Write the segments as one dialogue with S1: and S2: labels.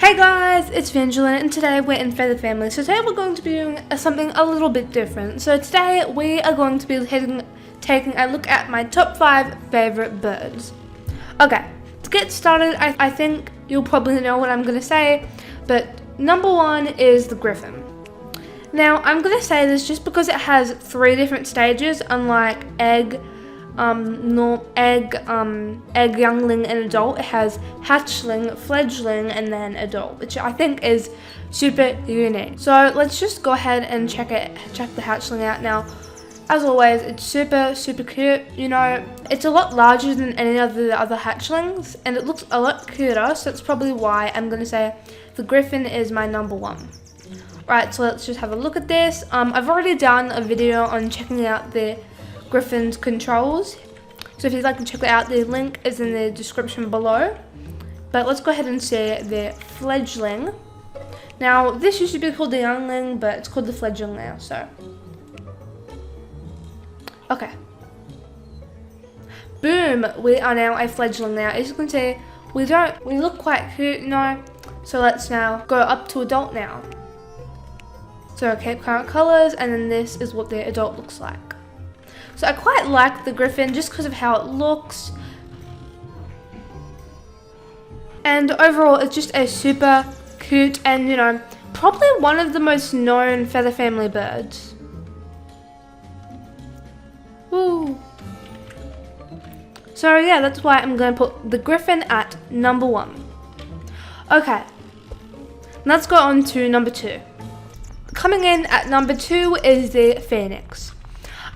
S1: Hey guys, it's Vangeline and today we're in Feather Family. So today we're going to be doing something a little bit different. So today we are going to be taking a look at my top 5 favorite birds. Okay, to get started, I think you'll probably know what I'm going to say, but number 1 is the griffin. Now I'm going to say this just because it has 3 different stages, unlike egg, egg, youngling, and adult. It has hatchling, fledgling, and then adult, which I think is super unique. So let's just go ahead and check the hatchling out now. As always, it's super cute. You know, it's a lot larger than any of the other hatchlings, and it looks a lot cuter. So that's probably why I'm gonna say the griffin is my number 1. Right, so let's just have a look at this. I've already done a video on checking out the Griffin's controls, so if you'd like to check it out, the link is in the description below. But let's go ahead and see the fledgling. Now this used to be called the youngling, but it's called the fledgling now. So okay, boom, we are now a fledgling now. As you can see, we look quite cute, you know. So let's now go up to adult now. So keep current colors, and then this is what the adult looks like. So I quite like the griffin just because of how it looks. And overall, it's just a super cute and, you know, probably one of the most known Feather Family birds. Woo. So yeah, that's why I'm going to put the griffin at number 1. Okay, let's go on to number 2. Coming in at number 2 is the phoenix.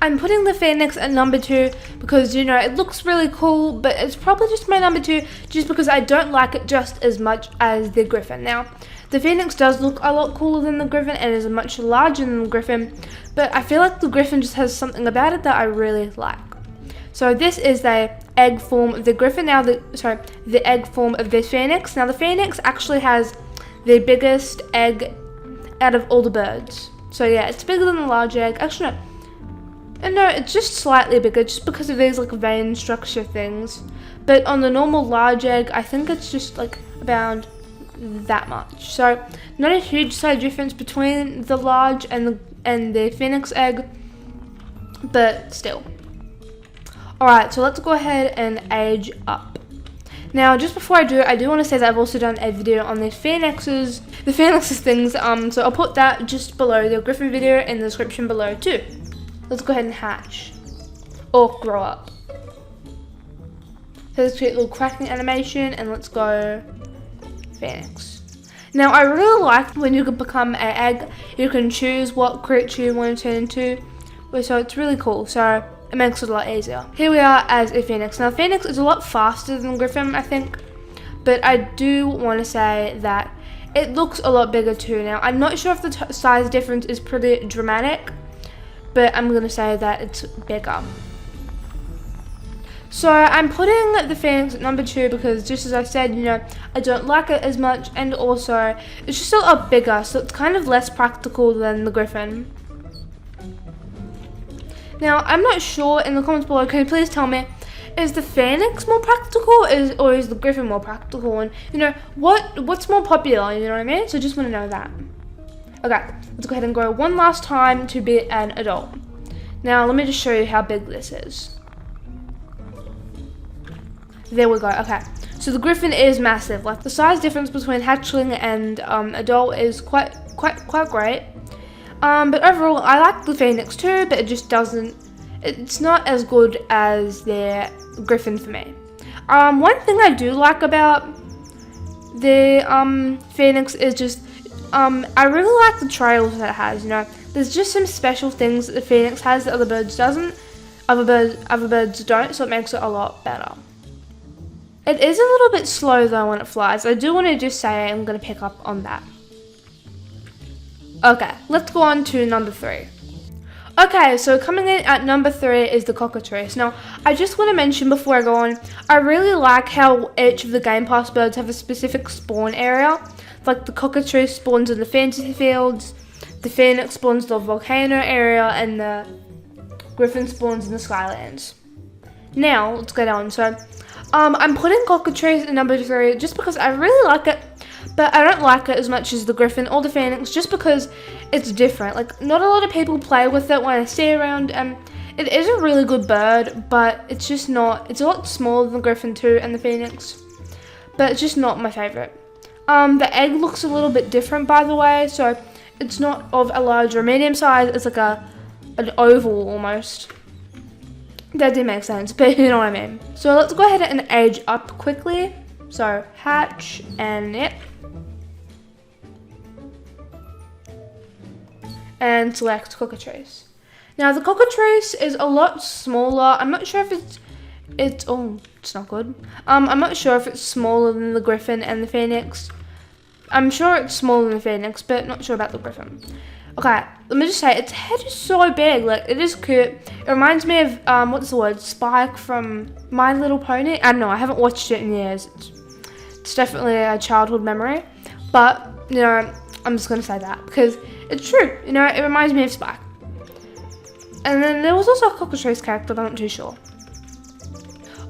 S1: I'm putting the phoenix at number 2 because, you know, it looks really cool, but it's probably just my number 2 just because I don't like it just as much as the griffin. Now, the phoenix does look a lot cooler than the griffin and is much larger than the griffin, but I feel like the griffin just has something about it that I really like. So this is the egg form of the griffin. Now, the egg form of the phoenix. Now, the phoenix actually has the biggest egg out of all the birds. So yeah, it's bigger than the large egg. Actually, no. And no, it's just slightly bigger just because of these like vein structure things. But on the normal large egg, I think it's just like about that much. So not a huge size difference between the large and the phoenix egg, but still. Alright, so let's go ahead and age up. Now, just before I do want to say that I've also done a video on the phoenixes things. So I'll put that just below the griffin video in the description below too. Let's go ahead and hatch. Or grow up. So this cute little cracking animation, and let's go phoenix. Now I really like when you can become an egg, you can choose what creature you want to turn into. So it's really cool. So it makes it a lot easier. Here we are as a phoenix. Now phoenix is a lot faster than griffin, I think. But I do want to say that it looks a lot bigger too. Now I'm not sure if the size difference is pretty dramatic, but I'm going to say that it's bigger. So I'm putting the phoenix at number 2 because, just as I said, you know, I don't like it as much, and also it's just a lot bigger, so it's kind of less practical than the griffin. Now I'm not sure, in the comments below, can you please tell me, is the phoenix more practical or is the griffin more practical? And, you know, what's more popular, you know what I mean? So I just want to know that. Okay, let's go ahead and go one last time to be an adult. Now, let me just show you how big this is. There we go. Okay, so the griffin is massive. Like, the size difference between hatchling and adult is quite great. But overall, I like the phoenix too, but it just doesn't. It's not as good as the griffin for me. One thing I do like about the phoenix is just I really like the trails that it has. You know, there's just some special things that the phoenix has that other birds don't, so it makes it a lot better. It is a little bit slow though when it flies. I do want to just say I'm going to pick up on that. Okay, let's go on to number 3. Okay, so coming in at number 3 is the cockatrice. Now, I just want to mention before I go on, I really like how each of the Game Pass birds have a specific spawn area. Like the cockatrice spawns in the fantasy fields, the phoenix spawns in the volcano area, and the griffin spawns in the skylands. Now, let's get on. So, I'm putting cockatrice at number 3 just because I really like it. but I don't like it as much as the griffin or the phoenix just because it's different. Like, not a lot of people play with it when I see it around, and it is a really good bird, but it's just not, it's a lot smaller than the griffin too and the phoenix, but it's just not my favorite. The egg looks a little bit different, by the way, so it's not of a large or medium size, it's like an oval almost. That didn't make sense, but you know what I mean. So let's go ahead and age up quickly. So hatch and yep. And select cockatrice. Now the cockatrice is a lot smaller. I'm not sure if it's not good. I'm not sure if it's smaller than the griffin and the phoenix. I'm sure it's smaller than the phoenix, but not sure about the griffin. Okay, let me just say, its head is so big, like, it is cute. It reminds me of, what's the word, Spike from My Little Pony? I don't know, I haven't watched it in years. It's definitely a childhood memory, but, you know, I'm just going to say that, because it's true, you know, it reminds me of Spike. And then there was also a cockatrice character, but I'm not too sure.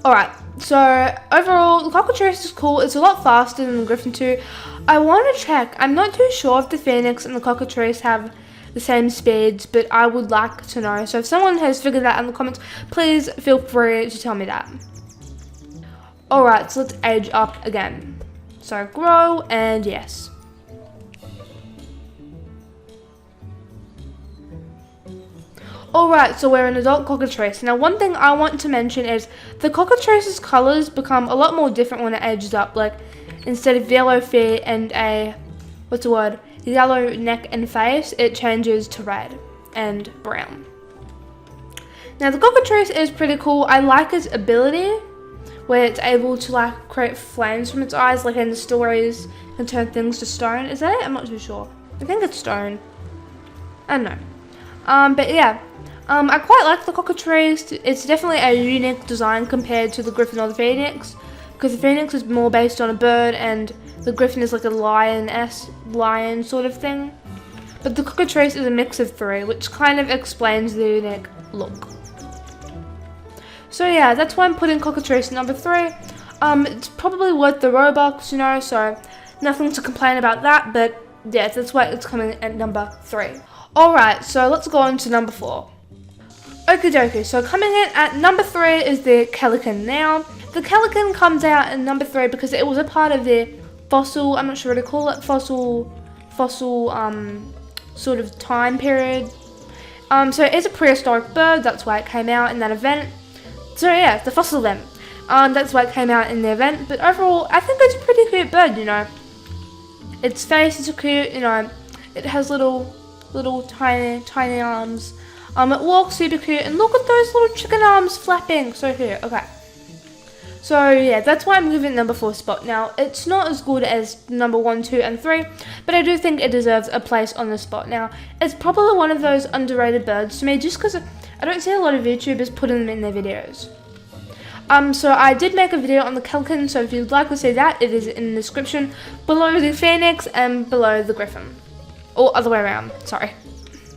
S1: Alright, so overall, the cockatrice is cool. It's a lot faster than the griffin too. I want to check. I'm not too sure if the phoenix and the cockatrice have the same speeds, but I would like to know. So if someone has figured that out in the comments, please feel free to tell me that. Alright, so let's age up again. So grow and yes. Alright, so we're an adult cockatrice. Now one thing I want to mention is the cockatrice's colours become a lot more different when it ages up. Like, instead of yellow feet and a, yellow neck and face, it changes to red and brown. Now the cockatrice is pretty cool. I like its ability where it's able to like create flames from its eyes, like in the stories, and turn things to stone. Is that it? I'm not too sure. I think it's stone. I don't know. But yeah. I quite like the cockatrice. It's definitely a unique design compared to the griffin or the phoenix, because the phoenix is more based on a bird and the griffin is like a lion sort of thing. But the cockatrice is a mix of three, which kind of explains the unique look. So yeah, that's why I'm putting cockatrice number 3. It's probably worth the Robux, you know, so nothing to complain about that, but yeah, that's why it's coming at number 3. Alright, so let's go on to number 4. Okie dokie, so coming in at number 3 is the Kelican. Now, the Kelican comes out in number 3 because it was a part of the fossil, I'm not sure what to call it, fossil, sort of time period. So it's a prehistoric bird, that's why it came out in that event. So yeah, the fossil event. That's why it came out in the event, but overall, I think it's a pretty cute bird, you know. Its face is cute, you know, it has little tiny arms. It walks super cute, and look at those little chicken arms flapping, so cute. Okay, so yeah, that's why I'm giving it number 4 spot. Now, it's not as good as number 1, 2, and 3, but I do think it deserves a place on the spot. Now, it's probably one of those underrated birds to me, just because I don't see a lot of YouTubers putting them in their videos. So I did make a video on the Kelican, so if you'd like to see that, it is in the description below the phoenix and below the griffin. Or other way around, sorry.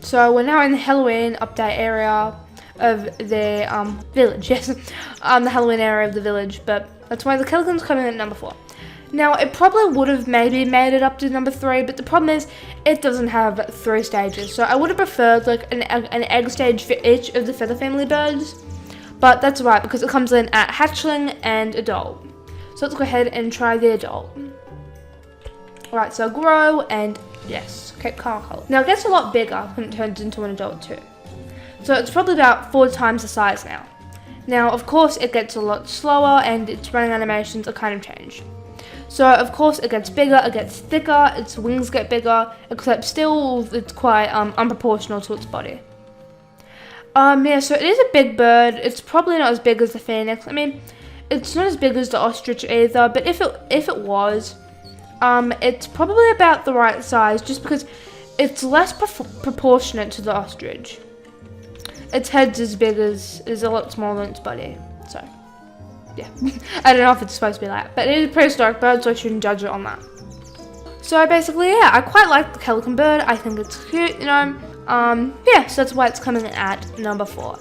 S1: So we're now in the Halloween update area of the village, yes. The Halloween area of the village, but that's why the Kelican's coming in at number 4. Now, it probably would have maybe made it up to number 3, but the problem is it doesn't have 3 stages. So I would have preferred like an egg stage for each of the feather family birds, but that's right because it comes in at hatchling and adult. So let's go ahead and try the adult. Alright, so grow and yes, Cape Caracal. Now it gets a lot bigger when it turns into an adult too. So it's probably about 4 times the size now. Now, of course, it gets a lot slower and its running animations are kind of changed. So, of course, it gets bigger, it gets thicker, its wings get bigger, except still it's quite unproportional to its body. Yeah, so it is a big bird. It's probably not as big as the phoenix. I mean, it's not as big as the ostrich either, but if it was, it's probably about the right size just because it's less proportionate to the ostrich. Its head's is a lot smaller than its body, so yeah. I don't know if it's supposed to be like that, but it is a prehistoric bird, so I shouldn't judge it on that. So basically, yeah, I quite like the Kelican bird. I think it's cute, you know. Yeah, so that's why it's coming in at number 4.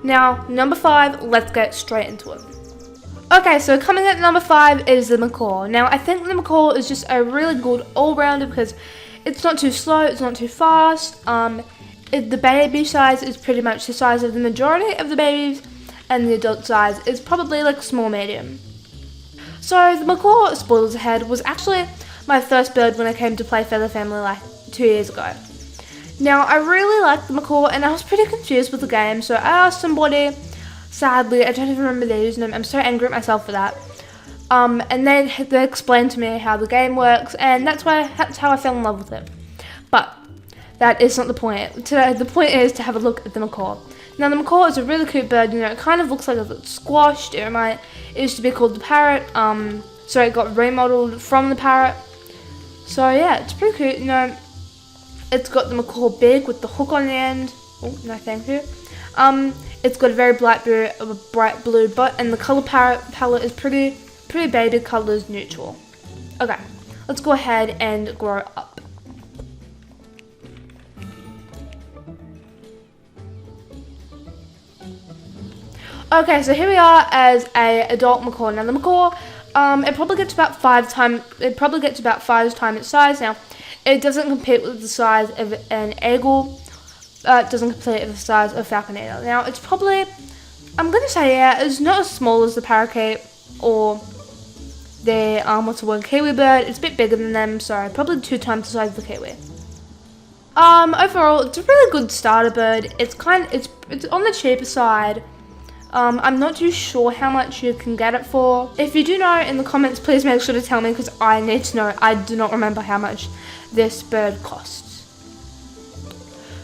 S1: Now, number 5, let's get straight into it. Okay, so coming at number 5 is the macaw. Now, I think the macaw is just a really good all-rounder because it's not too slow, it's not too fast. The baby size is pretty much the size of the majority of the babies, and the adult size is probably like small medium. So the macaw, spoilers ahead, was actually my first bird when I came to play Feather Family like 2 years ago. Now, I really liked the macaw and I was pretty confused with the game, so I asked somebody, sadly, I don't even remember their username, I'm so angry at myself for that. And they explained to me how the game works, and that's how I fell in love with it. But that is not the point. Today, the point is to have a look at the macaw. Now, the macaw is a really cute bird. You know, it kind of looks like it's squashed. It used to be called the parrot. So it got remodeled from the parrot. So yeah, it's pretty cute. You know, it's got the macaw beak with the hook on the end. Oh no, thank you. It's got a very bright blue butt, and the color palette is pretty baby colors neutral. Okay, let's go ahead and grow up. Okay, so here we are as a adult macaw. Now the macaw, it probably gets about 5 times its size. Now, it doesn't compete with the size of an eagle. It doesn't compete with the size of falcon either. Now, it's probably, I'm gonna say, yeah, it's not as small as the parakeet or the kiwi bird. It's a bit bigger than them, so probably 2 times the size of the kiwi. Overall, it's a really good starter bird. It's on the cheaper side. I'm not too sure how much you can get it for. If you do know in the comments, please make sure to tell me because I need to know. I do not remember how much this bird costs.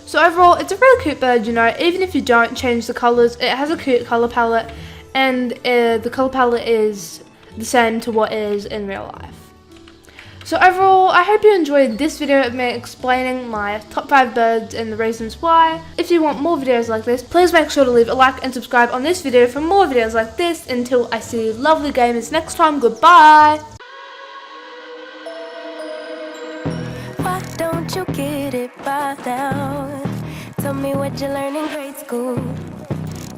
S1: So overall, it's a really cute bird, you know, even if you don't change the colours, it has a cute colour palette, and the colour palette is the same to what is in real life. So overall, I hope you enjoyed this video of me explaining my top 5 birds and the reasons why. If you want more videos like this, please make sure to leave a like and subscribe on this video for more videos like this. Until I see you lovely gamers next time, goodbye!
S2: Why don't you get it by now? Tell me what you learned in grade school.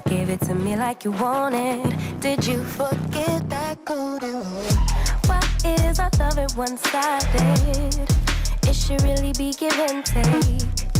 S2: Give it to me like you want it. Did you forget that golden rule? Why is our love it one-sided? It should really be give and take.